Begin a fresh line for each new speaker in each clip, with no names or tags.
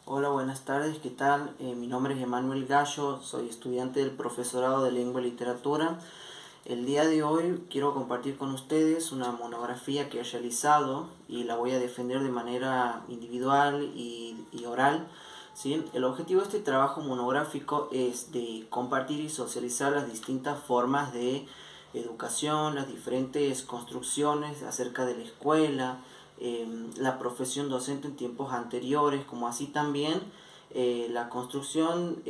Hola, buenas tardes, ¿qué tal? Mi nombre es Emanuel Gallo, soy estudiante del Profesorado de Lengua y Literatura. El día de hoy quiero compartir con ustedes una monografía que he realizado y la voy a defender de manera individual y oral. ¿Sí? El objetivo de este trabajo monográfico es de compartir y socializar las distintas formas de educación, las diferentes construcciones acerca de la escuela, la profesión docente en tiempos anteriores, como así también la construcción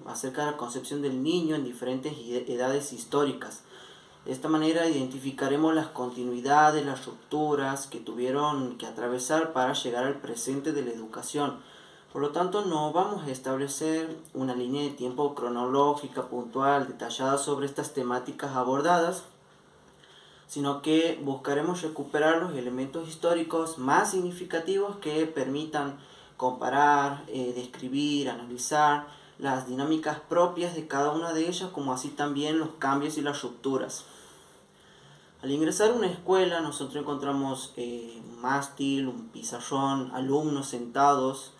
acerca de la concepción del niño en diferentes edades históricas. De esta manera identificaremos las continuidades, las rupturas que tuvieron que atravesar para llegar al presente de la educación. Por lo tanto, no vamos a establecer una línea de tiempo cronológica, puntual, detallada sobre estas temáticas abordadas, sino que buscaremos recuperar los elementos históricos más significativos que permitan comparar, describir, analizar las dinámicas propias de cada una de ellas, como así también los cambios y las rupturas. Al ingresar a una escuela nosotros encontramos un mástil, un pizarrón, alumnos sentados,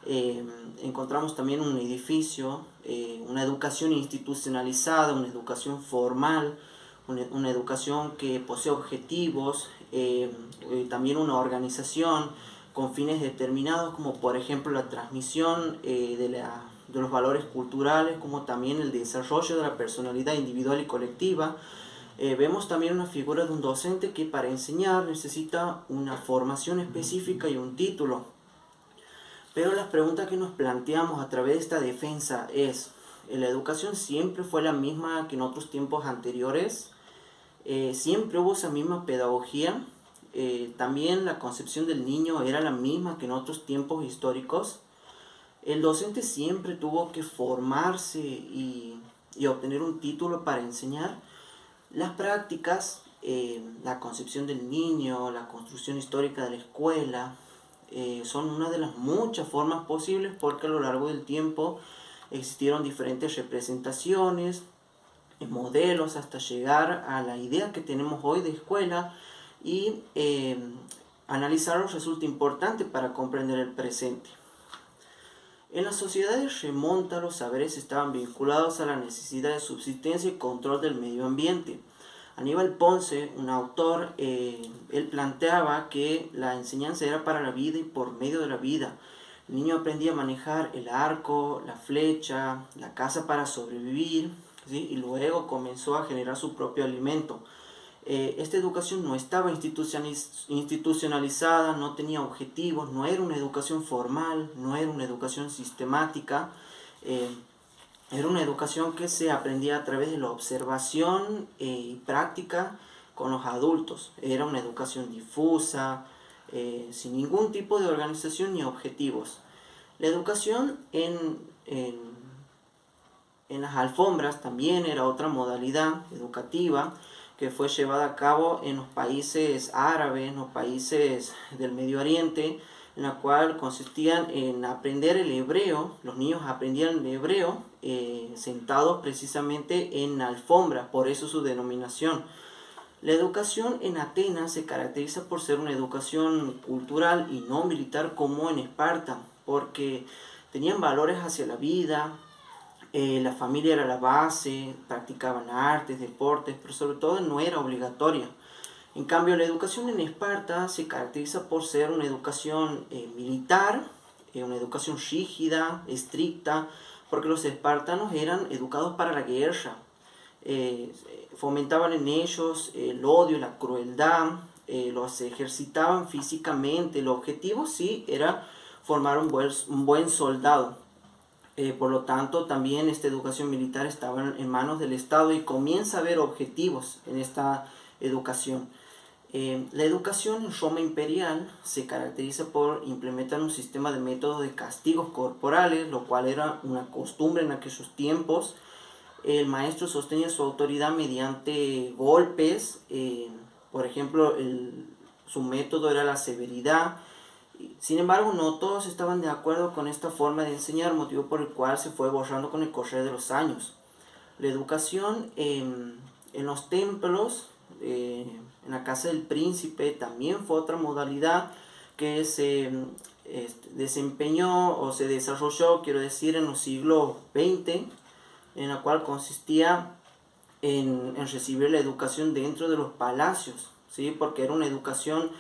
encontramos también un edificio, una educación institucionalizada, una educación formal, una educación que posee objetivos, también una organización con fines determinados, como por ejemplo la transmisión de los valores culturales, como también el desarrollo de la personalidad individual y colectiva. Vemos también una figura de un docente que para enseñar necesita una formación específica y un título. Pero las preguntas que nos planteamos a través de esta defensa es, ¿la educación siempre fue la misma que en otros tiempos anteriores? ¿Siempre hubo esa misma pedagogía? ¿También la concepción del niño era la misma que en otros tiempos históricos? ¿El docente siempre tuvo que formarse y obtener un título para enseñar? Las prácticas, la concepción del niño, la construcción histórica de la escuela, son una de las muchas formas posibles porque a lo largo del tiempo existieron diferentes representaciones, modelos hasta llegar a la idea que tenemos hoy de escuela y analizarlo resulta importante para comprender el presente. En las sociedades remonta los saberes estaban vinculados a la necesidad de subsistencia y control del medio ambiente. Aníbal Ponce, un autor, él planteaba que la enseñanza era para la vida y por medio de la vida. El niño aprendía a manejar el arco, la flecha, la caza para sobrevivir, ¿sí? Y luego comenzó a generar su propio alimento. Esta educación no estaba institucionalizada, no tenía objetivos, no era una educación formal, no era una educación sistemática, eh, era una educación que se aprendía a través de la observación y práctica con los adultos. Era una educación difusa, sin ningún tipo de organización ni objetivos. La educación en las alfombras también era otra modalidad educativa que fue llevada a cabo en los países árabes, en los países del Medio Oriente, en la cual consistían en aprender el hebreo. Los niños aprendían el hebreo sentados precisamente en alfombras, por eso su denominación. La educación en Atenas se caracteriza por ser una educación cultural y no militar como en Esparta, porque tenían valores hacia la vida, la familia era la base, practicaban artes, deportes, pero sobre todo no era obligatoria. En cambio, la educación en Esparta se caracteriza por ser una educación militar, una educación rígida, estricta, porque los espartanos eran educados para la guerra. Fomentaban en ellos el odio, la crueldad, los ejercitaban físicamente. El objetivo sí era formar un buen soldado. Por lo tanto, también esta educación militar estaba en manos del Estado y comienza a haber objetivos en esta educación. La educación en Roma imperial se caracteriza por implementar un sistema de métodos de castigos corporales, lo cual era una costumbre en aquellos tiempos. El maestro sostenía su autoridad mediante golpes, por ejemplo, su método era la severidad. Sin embargo, no todos estaban de acuerdo con esta forma de enseñar, motivo por el cual se fue borrando con el correr de los años. La educación en los templos, en la casa del príncipe, también fue otra modalidad que se desempeñó o se desarrolló, quiero decir, en los siglos XX, en la cual consistía en recibir la educación dentro de los palacios, ¿sí? Porque era una educación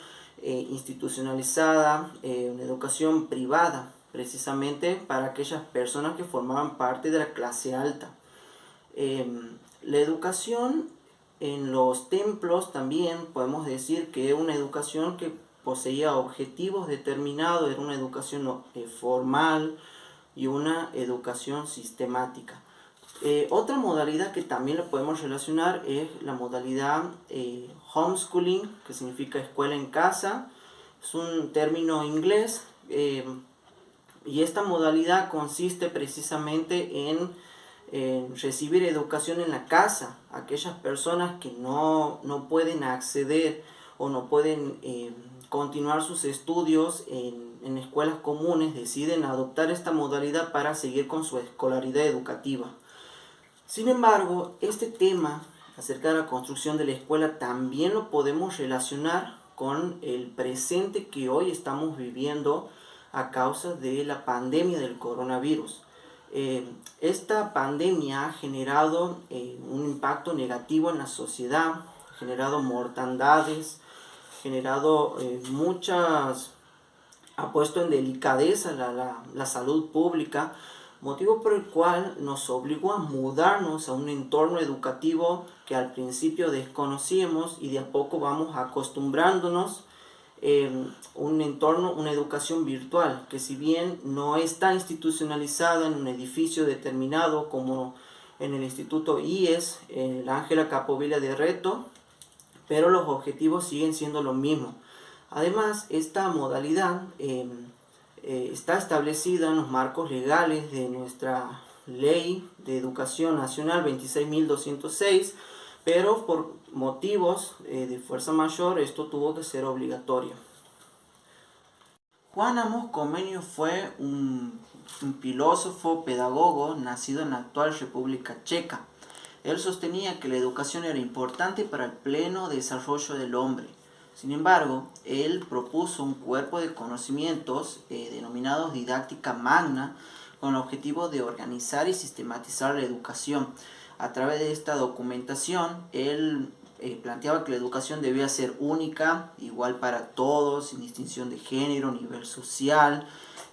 institucionalizada, una educación privada, precisamente para aquellas personas que formaban parte de la clase alta. La educación en los templos también podemos decir que es una educación que poseía objetivos determinados, era una educación formal y una educación sistemática. Otra modalidad que también la podemos relacionar es la modalidad homeschooling, que significa escuela en casa. Es un término inglés y esta modalidad consiste precisamente en recibir educación en la casa. Aquellas personas que no pueden acceder o no pueden continuar sus estudios en escuelas comunes, deciden adoptar esta modalidad para seguir con su escolaridad educativa. Sin embargo, este tema acerca de la construcción de la escuela también lo podemos relacionar con el presente que hoy estamos viviendo a causa de la pandemia del coronavirus. Esta pandemia ha generado un impacto negativo en la sociedad, ha generado mortandades, ha generado ha puesto en delicadeza la salud pública, motivo por el cual nos obligó a mudarnos a un entorno educativo que al principio desconocíamos y de a poco vamos acostumbrándonos un entorno, una educación virtual, que si bien no está institucionalizada en un edificio determinado como en el Instituto IES, el Ángela Capovilla de Reto, pero los objetivos siguen siendo los mismos. Además, esta modalidad está establecida en los marcos legales de nuestra Ley de Educación Nacional 26.206, pero por motivos de fuerza mayor esto tuvo que ser obligatorio. Juan Amos Comenius fue un filósofo, pedagogo, nacido en la actual República Checa. Él sostenía que la educación era importante para el pleno desarrollo del hombre. Sin embargo, él propuso un cuerpo de conocimientos denominados didáctica magna, con el objetivo de organizar y sistematizar la educación. A través de esta documentación, él planteaba que la educación debía ser única, igual para todos, sin distinción de género, nivel social,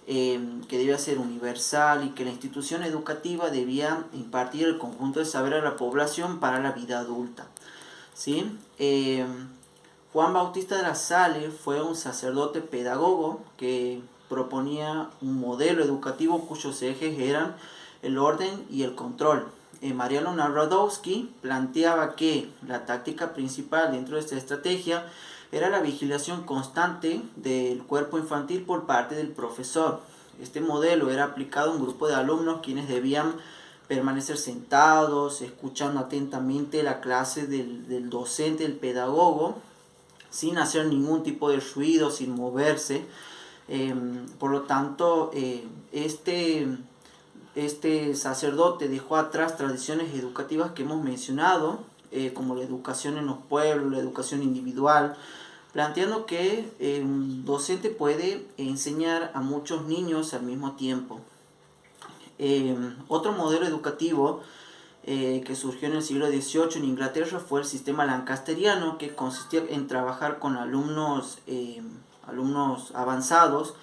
que debía ser universal y que la institución educativa debía impartir el conjunto de saber a la población para la vida adulta, ¿sí? Juan Bautista de la Salle fue un sacerdote pedagogo que proponía un modelo educativo cuyos ejes eran el orden y el control. Mariano Narodowski planteaba que la táctica principal dentro de esta estrategia era la vigilación constante del cuerpo infantil por parte del profesor. Este modelo era aplicado a un grupo de alumnos quienes debían permanecer sentados, escuchando atentamente la clase del docente, del pedagogo, sin hacer ningún tipo de ruido, sin moverse. Por lo tanto, este sacerdote dejó atrás tradiciones educativas que hemos mencionado, como la educación en los pueblos, la educación individual, planteando que un docente puede enseñar a muchos niños al mismo tiempo. Otro modelo educativo que surgió en el siglo XVIII en Inglaterra fue el sistema lancasteriano, que consistía en trabajar con alumnos avanzados,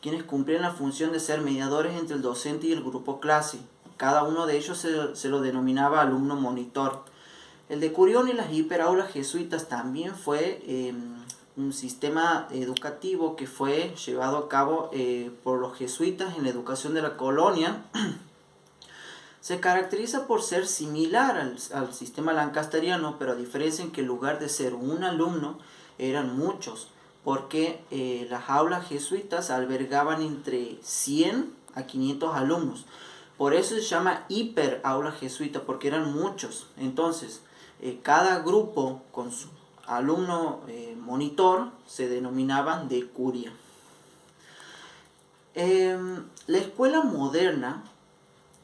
quienes cumplían la función de ser mediadores entre el docente y el grupo clase. Cada uno de ellos se lo denominaba alumno monitor. El de Curión y las hiperaulas jesuitas también fue un sistema educativo que fue llevado a cabo por los jesuitas en la educación de la colonia. Se caracteriza por ser similar al sistema lancasteriano, pero a diferencia en que en lugar de ser un alumno eran muchos, porque las aulas jesuitas albergaban entre 100 a 500 alumnos. Por eso se llama hiperaula jesuita, porque eran muchos. Entonces, cada grupo con su alumno monitor se denominaban de curia. La escuela moderna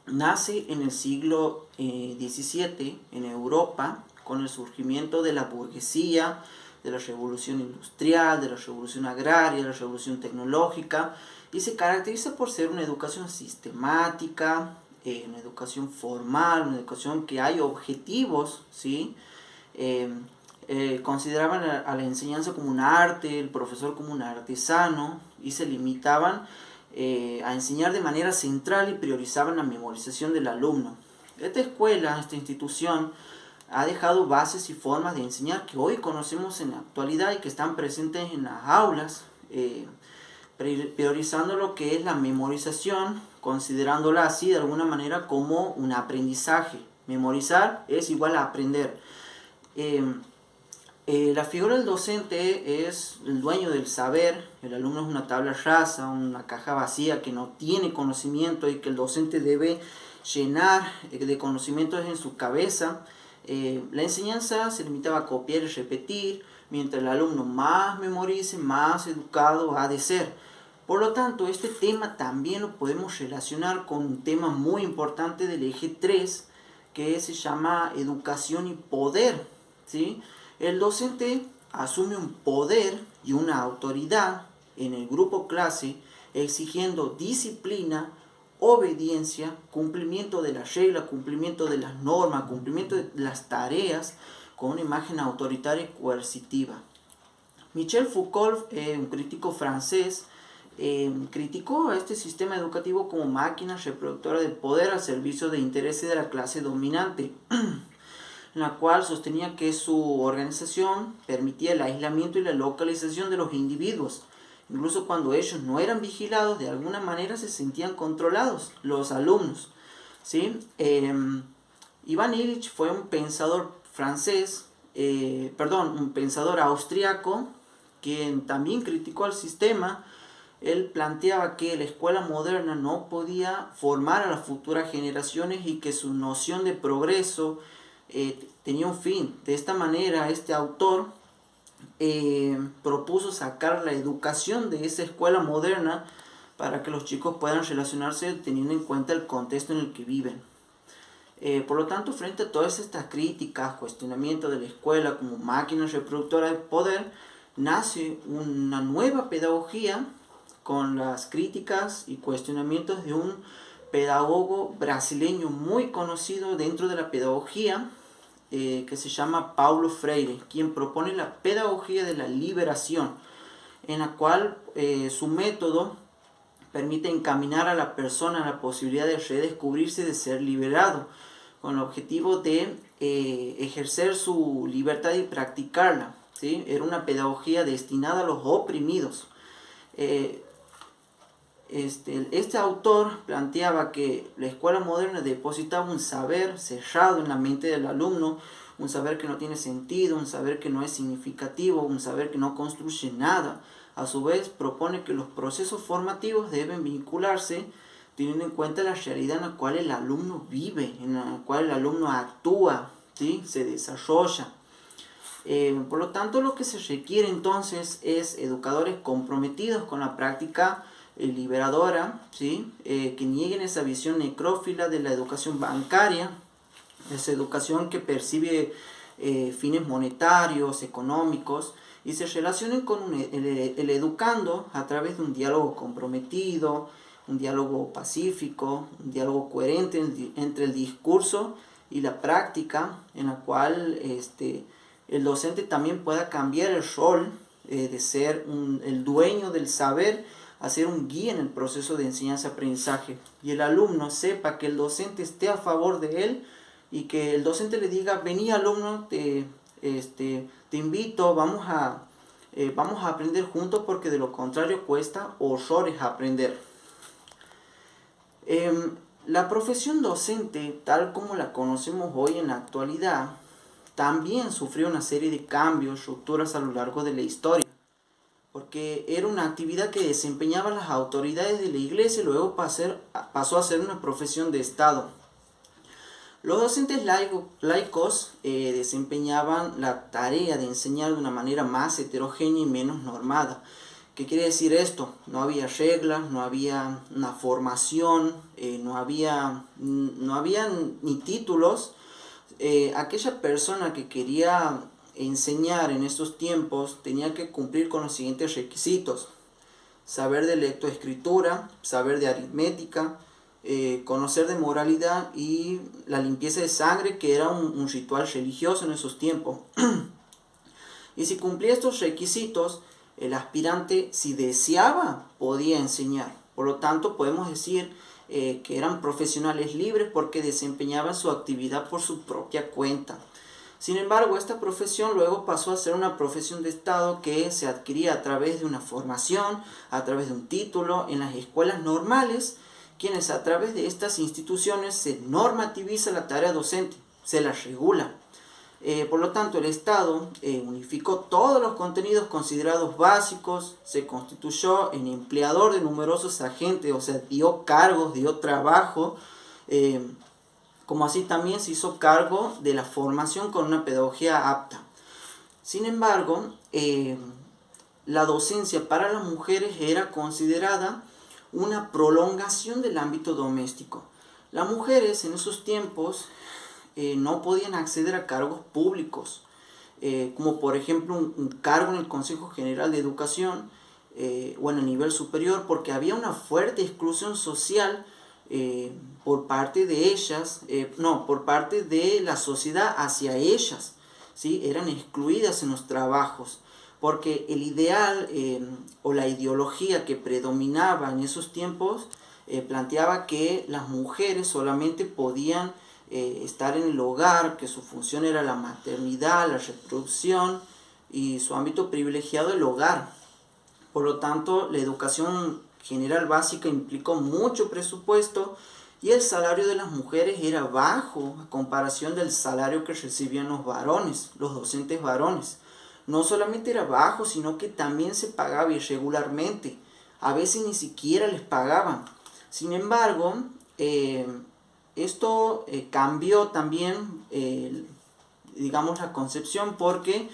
nace en el siglo XVII en Europa con el surgimiento de la burguesía, de la revolución industrial, de la revolución agraria, de la revolución tecnológica, y se caracteriza por ser una educación sistemática, una educación formal, una educación que hay objetivos, ¿sí? Consideraban a la enseñanza como un arte, el profesor como un artesano, y se limitaban a enseñar de manera central y priorizaban la memorización del alumno. Esta escuela, esta institución, ha dejado bases y formas de enseñar que hoy conocemos en la actualidad y que están presentes en las aulas, priorizando lo que es la memorización, considerándola así de alguna manera como un aprendizaje. Memorizar es igual a aprender. La figura del docente es el dueño del saber. El alumno es una tabla rasa, una caja vacía que no tiene conocimiento y que el docente debe llenar de conocimientos en su cabeza. La enseñanza se limitaba a copiar y repetir, mientras el alumno más memorice, más educado ha de ser. Por lo tanto, este tema también lo podemos relacionar con un tema muy importante del eje 3, que se llama educación y poder, ¿sí? El docente asume un poder y una autoridad en el grupo clase, exigiendo disciplina, obediencia, cumplimiento de las reglas, cumplimiento de las normas, cumplimiento de las tareas, con una imagen autoritaria y coercitiva. Michel Foucault, un crítico francés, criticó a este sistema educativo como máquina reproductora de poder al servicio de intereses de la clase dominante, en la cual sostenía que su organización permitía el aislamiento y la localización de los individuos. Incluso cuando ellos no eran vigilados, de alguna manera se sentían controlados los alumnos, ¿sí? Ivan Illich fue un pensador francés, un pensador austriaco, quien también criticó al sistema. Él planteaba que la escuela moderna no podía formar a las futuras generaciones y que su noción de progreso tenía un fin. De esta manera, este autor propuso sacar la educación de esa escuela moderna para que los chicos puedan relacionarse teniendo en cuenta el contexto en el que viven. Por lo tanto, frente a todas estas críticas, cuestionamiento de la escuela como máquina reproductora de poder, nace una nueva pedagogía con las críticas y cuestionamientos de un pedagogo brasileño muy conocido dentro de la pedagogía, que se llama Paulo Freire, quien propone la pedagogía de la liberación, en la cual su método permite encaminar a la persona a la posibilidad de redescubrirse, de ser liberado, con el objetivo de ejercer su libertad y practicarla, ¿sí? Era una pedagogía destinada a los oprimidos. Este autor planteaba que la escuela moderna depositaba un saber cerrado en la mente del alumno, un saber que no tiene sentido, un saber que no es significativo, un saber que no construye nada. A su vez, propone que los procesos formativos deben vincularse teniendo en cuenta la realidad en la cual el alumno vive, en la cual el alumno actúa, ¿sí? Se desarrolla. Por lo tanto, lo que se requiere entonces es educadores comprometidos con la práctica liberadora, ¿sí? Que nieguen esa visión necrófila de la educación bancaria, esa educación que percibe fines monetarios, económicos, y se relacionen con el educando a través de un diálogo comprometido, un diálogo pacífico, un diálogo coherente entre el discurso y la práctica, en la cual el docente también pueda cambiar el rol de ser el dueño del saber a ser un guía en el proceso de enseñanza-aprendizaje, y el alumno sepa que el docente esté a favor de él y que el docente le diga: vení alumno, te invito, vamos a aprender juntos, porque de lo contrario cuesta horrores aprender. La profesión docente, tal como la conocemos hoy en la actualidad, también sufrió una serie de cambios, rupturas a lo largo de la historia, porque era una actividad que desempeñaban las autoridades de la iglesia y luego pasó a ser una profesión de Estado. Los docentes laicos desempeñaban la tarea de enseñar de una manera más heterogénea y menos normada. ¿Qué quiere decir esto? No había reglas, no había una formación, no había ni títulos. Aquella persona que quería enseñar en estos tiempos tenía que cumplir con los siguientes requisitos: saber de lectoescritura, saber de aritmética, conocer de moralidad y la limpieza de sangre, que era un ritual religioso en esos tiempos. Y si cumplía estos requisitos, el aspirante, si deseaba, podía enseñar. Por lo tanto, podemos decir que eran profesionales libres porque desempeñaban su actividad por su propia cuenta. Sin embargo, esta profesión luego pasó a ser una profesión de Estado que se adquiría a través de una formación, a través de un título en las escuelas normales, quienes a través de estas instituciones se normativiza la tarea docente, se la regula. Por lo tanto, el Estado unificó todos los contenidos considerados básicos, se constituyó en empleador de numerosos agentes, o sea, dio cargos, dio trabajo, como así también se hizo cargo de la formación con una pedagogía apta. Sin embargo, la docencia para las mujeres era considerada una prolongación del ámbito doméstico. Las mujeres en esos tiempos no podían acceder a cargos públicos, como por ejemplo un cargo en el Consejo General de Educación o en el nivel superior, porque había una fuerte exclusión social por parte de ellas, por parte de la sociedad hacia ellas, ¿sí? Eran excluidas en los trabajos, porque el ideal o la ideología que predominaba en esos tiempos planteaba que las mujeres solamente podían estar en el hogar, que su función era la maternidad, la reproducción y su ámbito privilegiado el hogar. Por lo tanto, la educación general básica implicó mucho presupuesto y el salario de las mujeres era bajo a comparación del salario que recibían los varones, los docentes varones. No solamente era bajo, sino que también se pagaba irregularmente. A veces ni siquiera les pagaban. Sin embargo, esto cambió también, digamos, la concepción, porque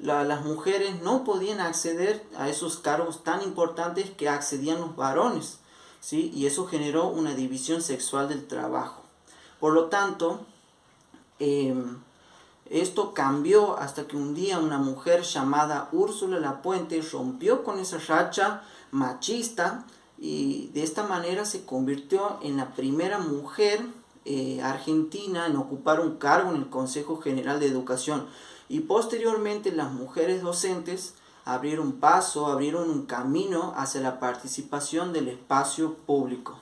las mujeres no podían acceder a esos cargos tan importantes que accedían los varones, ¿sí? Y eso generó una división sexual del trabajo. Por lo tanto, esto cambió hasta que un día una mujer llamada Úrsula Lapuente rompió con esa racha machista y de esta manera se convirtió en la primera mujer argentina en ocupar un cargo en el Consejo General de Educación. Y posteriormente las mujeres docentes abrieron un camino hacia la participación del espacio público.